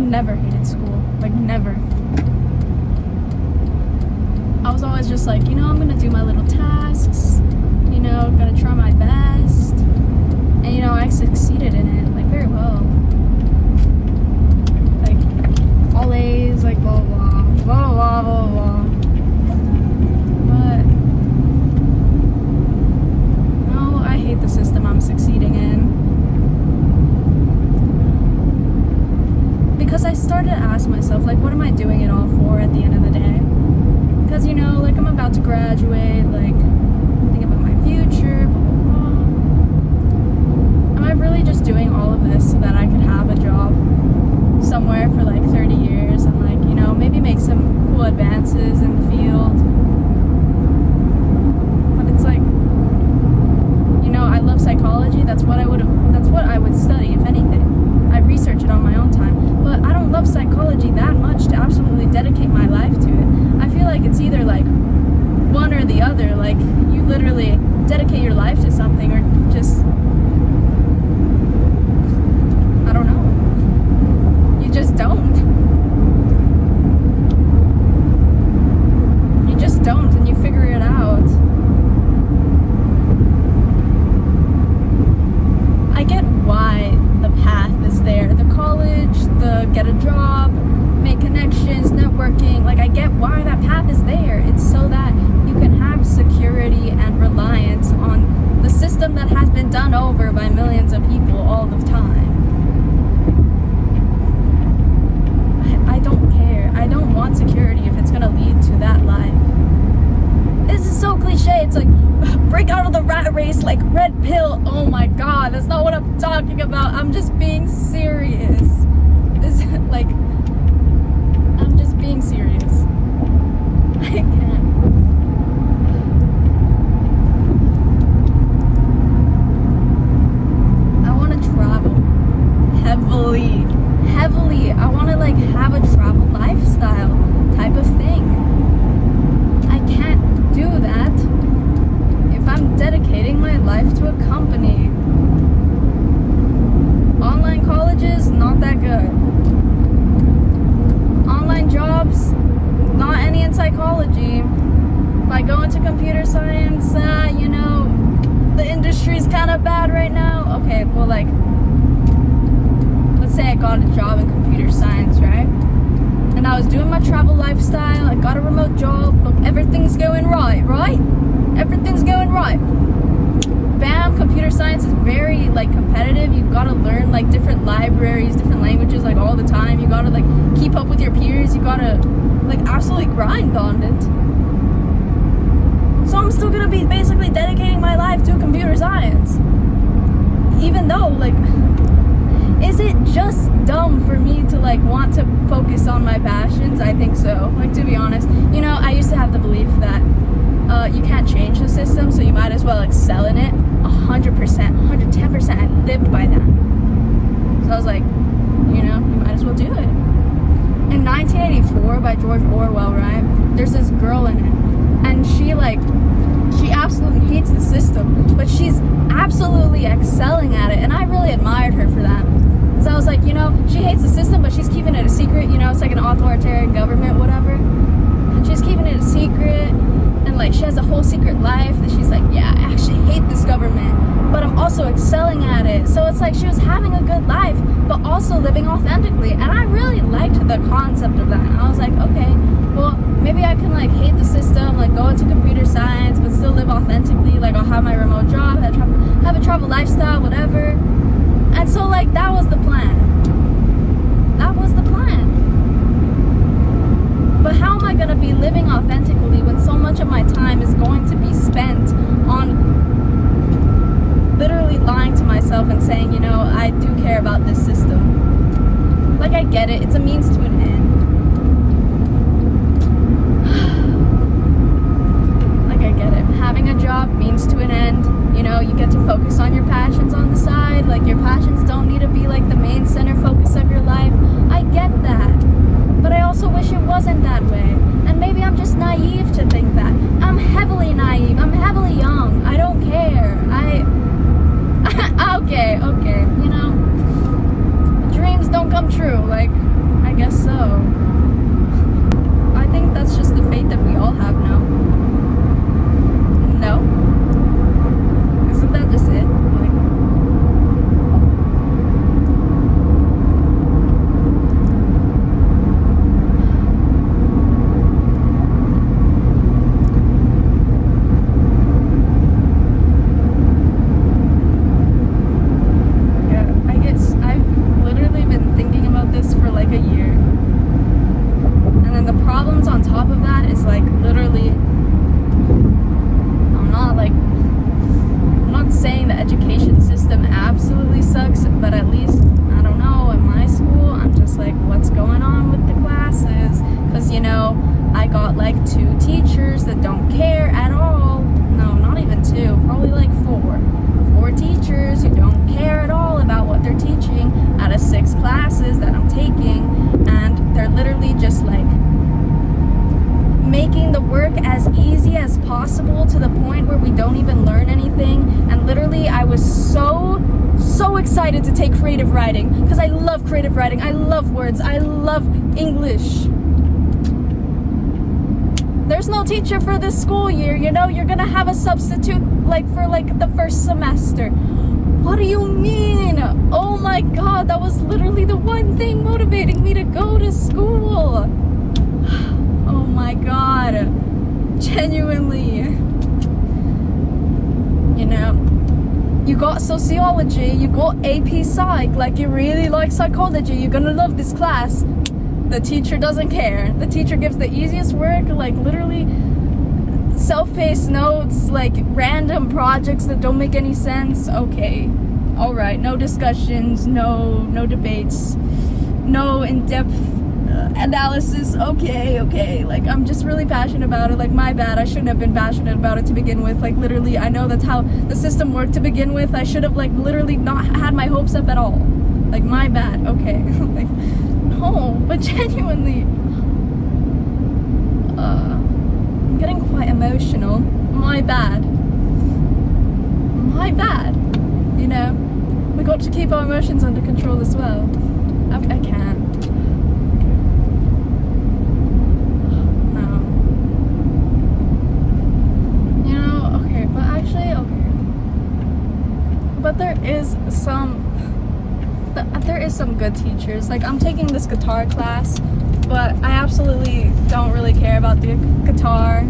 never hated school. Like, never. I was always just like, I'm gonna do my little tasks, gonna try my best. And, I succeeded in it, like, very well. Like, all A's, like, blah, blah, blah, blah, blah, blah, blah. But, no, I hate the system I'm succeeding in. Because I started to ask myself, like, what am I doing it all for at the end of the day? Because, like, I'm about to graduate, like, think about my future, blah, blah, blah. Am I really just doing all of this so that I could have a job somewhere for, like, 30 years and, like, maybe make some cool advances in the field? But it's like, I love psychology. That's what I would study, if anything. I research it on my own time. But I don't love psychology that much to absolutely dedicate my life to it. I feel like it's either like one or the other. Like, you literally dedicate your life to something, or just, I don't know. You just don't. You just don't, and you figure it out. I get why the path is there. The college, the get a job, make connections, networking. Like, I get why that path is there. It's so that you can have security and reliance on the system that has been done over by millions of people all the time. I don't care. I don't want security if it's going to lead to that life. This is so cliche. It's like, break out of the rat race, like red pill. Oh my god, that's not what I'm talking about. I'm just being serious. This, like, I'm just being serious. I can't. I want to travel heavily. I want to, like, have a travel lifestyle type of thing. I can't do that if I'm dedicating my life to a company. Online colleges, not that good. Online jobs, not any in psychology. If I go into computer science, the industry's kind of bad right now. Okay, well, like, let's say I got a job in computer science, right? And I was doing my travel lifestyle, I got a remote job, look, everything's going right? Everything's going right. Bam, computer science is very, like, competitive. You've got to learn, like, different libraries, different languages, like, all the time. You got to, like, keep up with your peers. You got to, like, absolutely grind on it. So I'm still going to be basically dedicating my life to computer science. Even though, like, is it just dumb for me to, like, want to focus on my passions? I think so. Like, to be honest, I used to have the belief that you can't change the system, so you might as well excel in it 100%, 110%. I lived by that. So I was like, you might as well do it. In 1984 by George Orwell, right? There's this girl in it, and she absolutely hates the system, but she's absolutely excelling at it, and I really admired her for that. So I was like, she hates the system, but she's keeping it a secret. It's like an authoritarian government, whatever. And she's keeping it a secret. And, like, she has a whole secret life that she's like, yeah, I actually hate this government, but I'm also excelling at it. So it's like she was having a good life, but also living authentically. And I really liked the concept of that. And I was like, okay, well, maybe I can, like, hate the system, like, go into computer science, but still live authentically. Like, I'll have my remote job, have a travel lifestyle, whatever. And so, like, that was the plan. That was the plan. But how am I going to be living authentically when so much of my time is going to be spent on literally lying to myself and saying, I do care about this system. Like, I get it. It's a means to an end. Like, I get it. Having a job means to an end. You get to focus on your passions on the side. Like, your passions don't need to be, like, the main center focus of your life. I get that. But I also wish it wasn't that way. And maybe I'm just naive to think that. I'm heavily naive. I'm heavily young. I don't care. Okay. Dreams don't come true. Like, guess so. I think that's just the fate that we all have now. No? Isn't that just it? Like, I guess I've literally been thinking about this for like a year. And then the problems on top of that is like literally, I'm not saying the education system absolutely sucks, but at least, I don't know, in my school, I'm just like, what's going on with the classes? Because, you know, I got like 2 teachers that don't care at all. No, not even 2, probably like 4 teachers who don't care at all about what they're teaching out of 6 classes that I'm taking, and they're literally just like making the work as easy as possible to the point where we don't even learn anything. And literally I was so excited to take creative writing because I love creative writing, I love words, I love English. There's no teacher for this school year, you know, you're gonna have a substitute like for like the first semester. What do you mean? Oh my god, that was literally the one thing motivating me to go to school. Oh my god, genuinely. You know, you got sociology, you got AP Psych, like you really like psychology, you're gonna love this class. The teacher doesn't care. The teacher gives the easiest work, like literally self-paced notes, like random projects that don't make any sense. Okay, all right, no discussions, no debates, no in-depth analysis. Okay, like I'm just really passionate about it. Like, my bad, I shouldn't have been passionate about it to begin with. Like literally, I know that's how the system worked to begin with. I should have like literally not had my hopes up at all. Like, my bad. Okay. Like, no, but genuinely, I'm getting quite emotional. My bad, you know, we got to keep our emotions under control as well. I can't. No. You know, okay, but actually, okay. But there is some good teachers. Like, I'm taking this guitar class, but I absolutely don't really care about the guitar.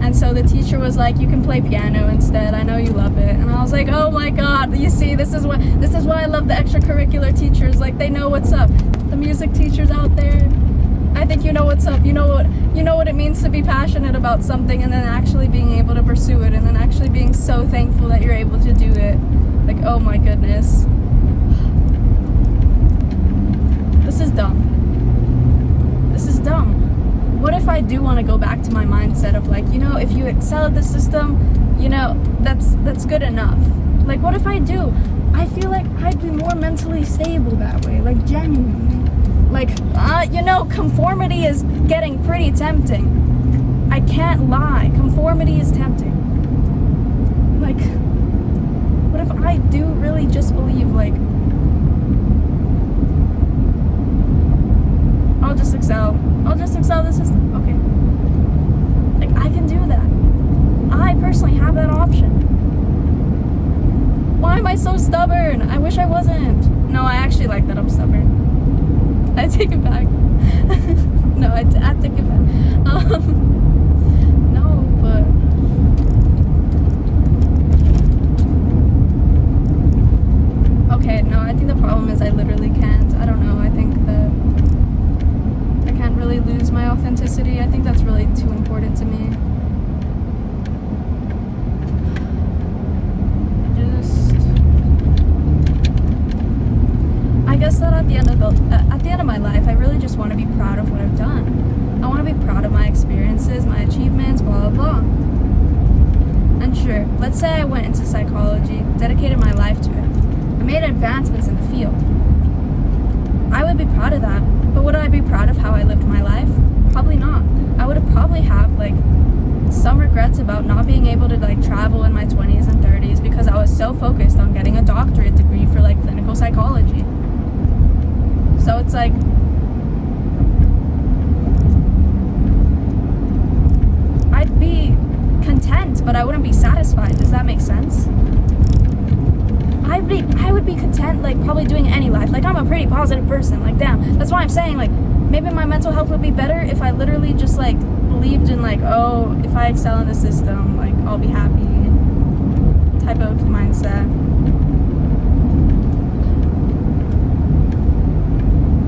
And so the teacher was like, you can play piano instead, I know you love it. And I was like, oh my god, you see, this is why I love the extracurricular teachers. Like, they know what's up. The music teachers out there, I think you know what's up. You know what it means to be passionate about something and then actually being able to pursue it and then actually being so thankful that you're able to do it. Like, oh my goodness. This is dumb. What if I do want to go back to my mindset of like, you know, if you excel at the system, you know, that's good enough. Like, what if I do? I feel like I'd be more mentally stable that way, like genuinely. Like, you know, conformity is getting pretty tempting. I can't lie, conformity is tempting. Like, what if I do really just believe like, I'll just excel the system. Okay. Like, I can do that. I personally have that option. Why am I so stubborn? I wish I wasn't. No, I actually like that I'm stubborn. I take it back. No, I take it back. No, but okay, no, I think the problem is I literally can't. I don't know. I think that I can't really lose my authenticity. I think that's really too important to me. I guess that at the end of my life, I really just want to be proud of what I've done. I want to be proud of my experiences, my achievements, blah, blah, blah. And sure, let's say I went into psychology, dedicated my life to it, I made advancements in the field. I would be proud of that, but would I be proud of how I lived my life? Probably not. I would have probably have like some regrets about not being able to like travel in my 20s and 30s because I was so focused on getting a doctorate degree for like clinical psychology. So it's like, content, but I wouldn't be satisfied. Does that make sense? I would be content, like, probably doing any life. Like, I'm a pretty positive person. Like, damn. That's why I'm saying, like, maybe my mental health would be better if I literally just, like, believed in, like, oh, if I excel in the system, like, I'll be happy type of mindset.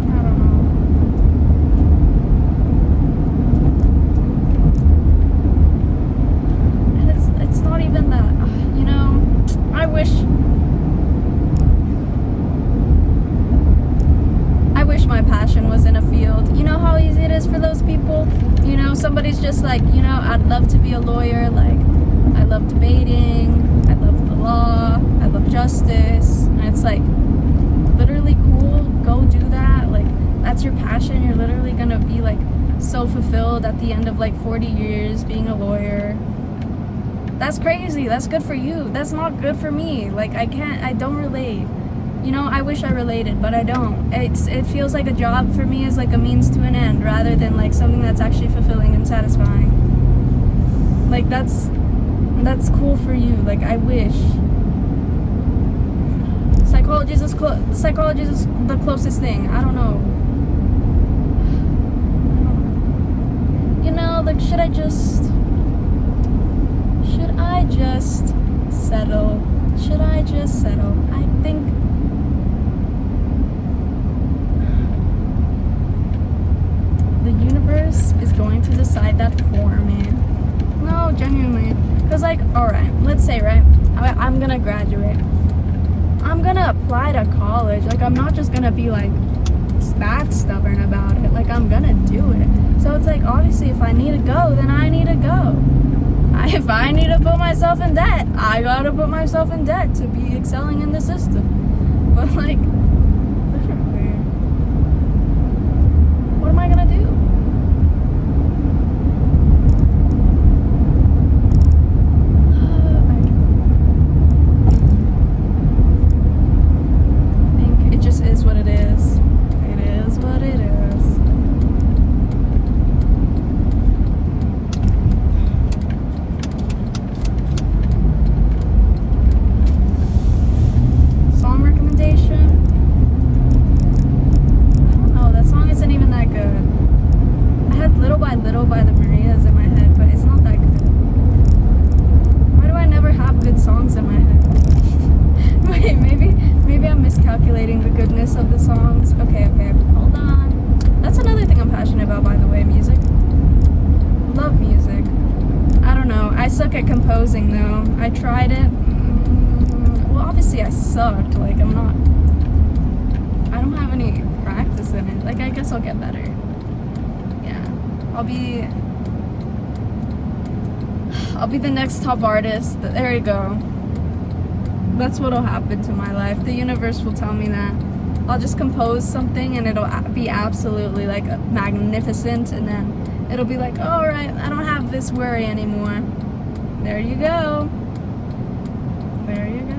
I don't know. And it's not even that, you know, I wish my passion was in a field. You know how easy it is for those people? You know, somebody's just like, you know, I'd love to be a lawyer. Like, I love debating. I love the law. I love justice. And it's like, literally cool. Go do that. Like, that's your passion. You're literally gonna be like so fulfilled at the end of like 40 years being a lawyer. That's crazy. That's good for you. That's not good for me. Like, I don't relate. You know, I wish I related, but I don't. It feels like a job for me is like a means to an end rather than like something that's actually fulfilling and satisfying. Like, that's cool for you. Like, I wish. Psychology is the closest thing. I don't know. You know, like, should I just settle? Should I just settle? I think the universe is going to decide that for me. No, genuinely. Because, like, alright, let's say, right, I'm gonna graduate. I'm gonna apply to college. Like, I'm not just gonna be, like, that stubborn about it. Like, I'm gonna do it. So it's like, obviously, if I need to go, then I need to go. If I need to put myself in debt, I gotta put myself in debt to be excelling in the system. But, like, literally, what am I gonna do? I think it just is what it is. It is what it is. Little by the Marias in my head, but it's not that good. Why do I never have good songs in my head? Wait, maybe I'm miscalculating the goodness of the songs. Okay, hold on. That's another thing I'm passionate about, by the way, music. Love music. I don't know. I suck at composing, though. I tried it. Well, obviously I sucked. Like, I don't have any practice in it. Like, I guess I'll get better. I'll be the next top artist. There you go. That's what'll happen to my life. The universe will tell me that. I'll just compose something and it'll be absolutely like magnificent, and then it'll be like, all right, I don't have this worry anymore. There you go. There you go.